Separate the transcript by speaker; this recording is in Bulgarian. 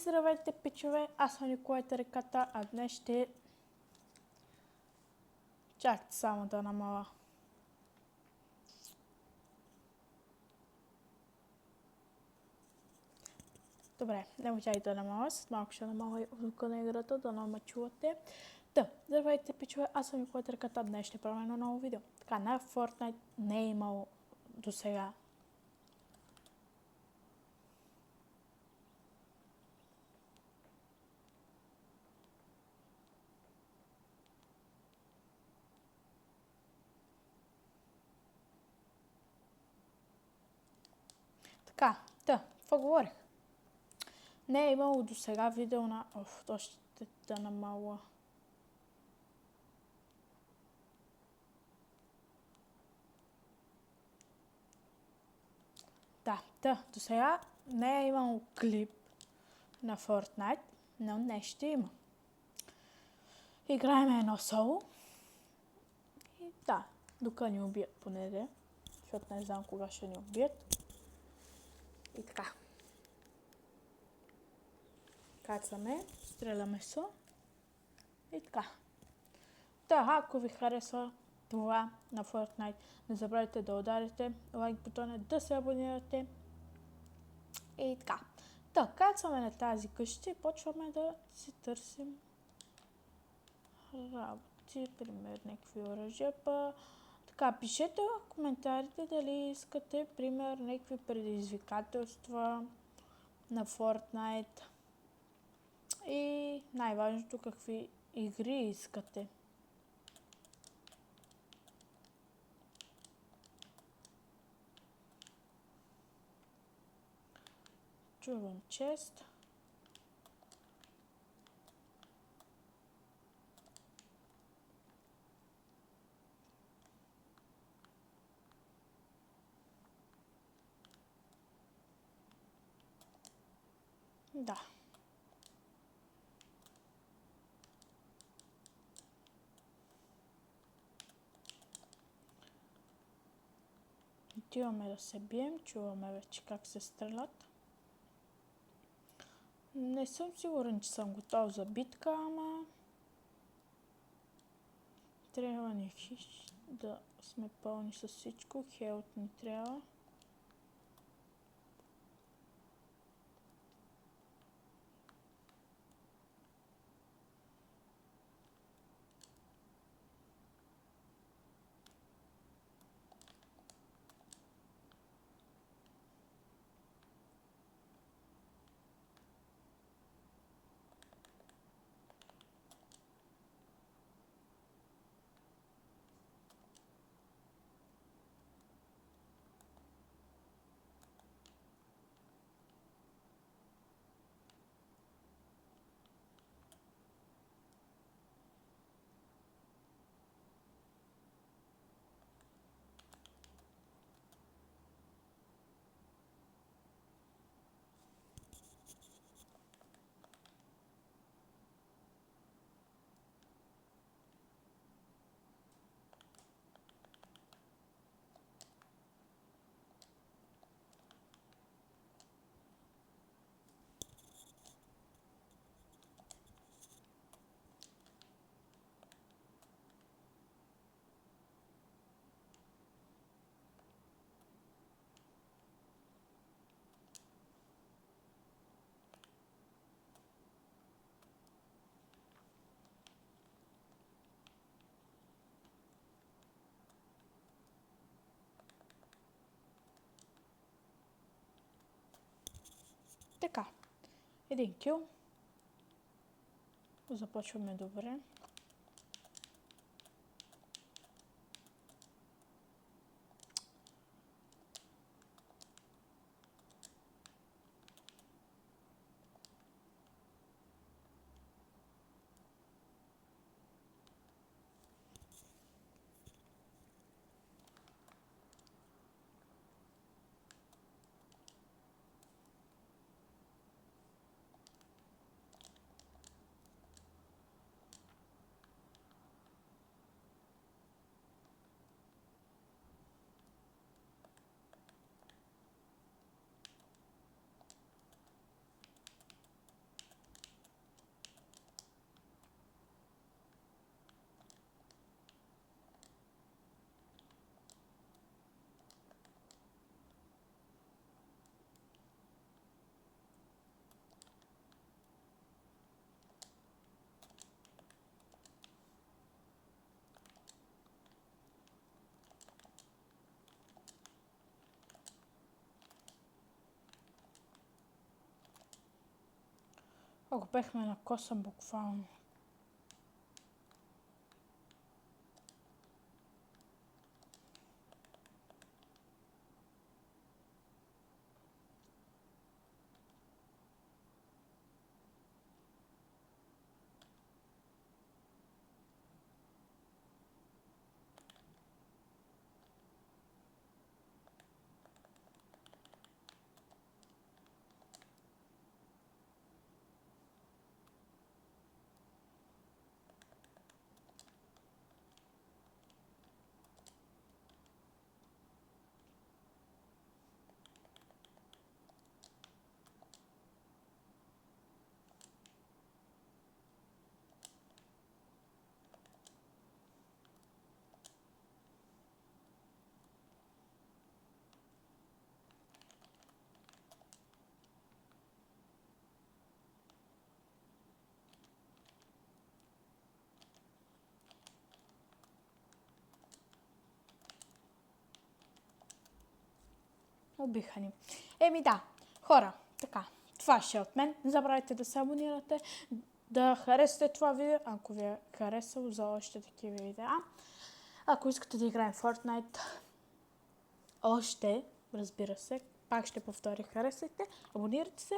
Speaker 1: Здравейте, пичове! Аз съм Николай Тариката, а днес ще... Чакайте само да намаля. Добре, не можах да намаля, с малко ще намаля и звука на играта, да не ме чувате. Здравейте, пичове! Аз съм Николай Тариката, днес ще правя едно ново видео. Така, на Fortnite не е имало до сега какво говорих? Не е имало до сега видео на... то ще да намаля. До сега не е имало клип на Fortnite, но днес ще има. Играем едно соло. И докато ни убият поне, защото не знам кога ще ни убият. И така. Кацаме, стреляме се. И така. Ако ви харесва това на Fortnite, не забравяйте да ударите лайк бутона, да се абонирате. И така. Кацаме на тази къща и почваме да си търсим работи, пример, някакви оръжия. Пишете в коментарите дали искате, пример, някакви предизвикателства на Fortnite и най-важното какви игри искате. Чувам чест. Отиваме да се бием, чуваме вече как се стрелят. Не съм сигурен, че съм готов за битка, ама трябва ни да сме пълни с всичко. Хелт ни трябва. Един кил. Започваме добре. Ако бехме на косъм буквално. Убиха ни. Да, хора, така. Това ще е от мен. Не забравяйте да се абонирате, да харесате това видео, ако ви е харесало за още такива видеа. Ако искате да играем Fortnite още, разбира се, пак ще повторя, харесайте, абонирайте се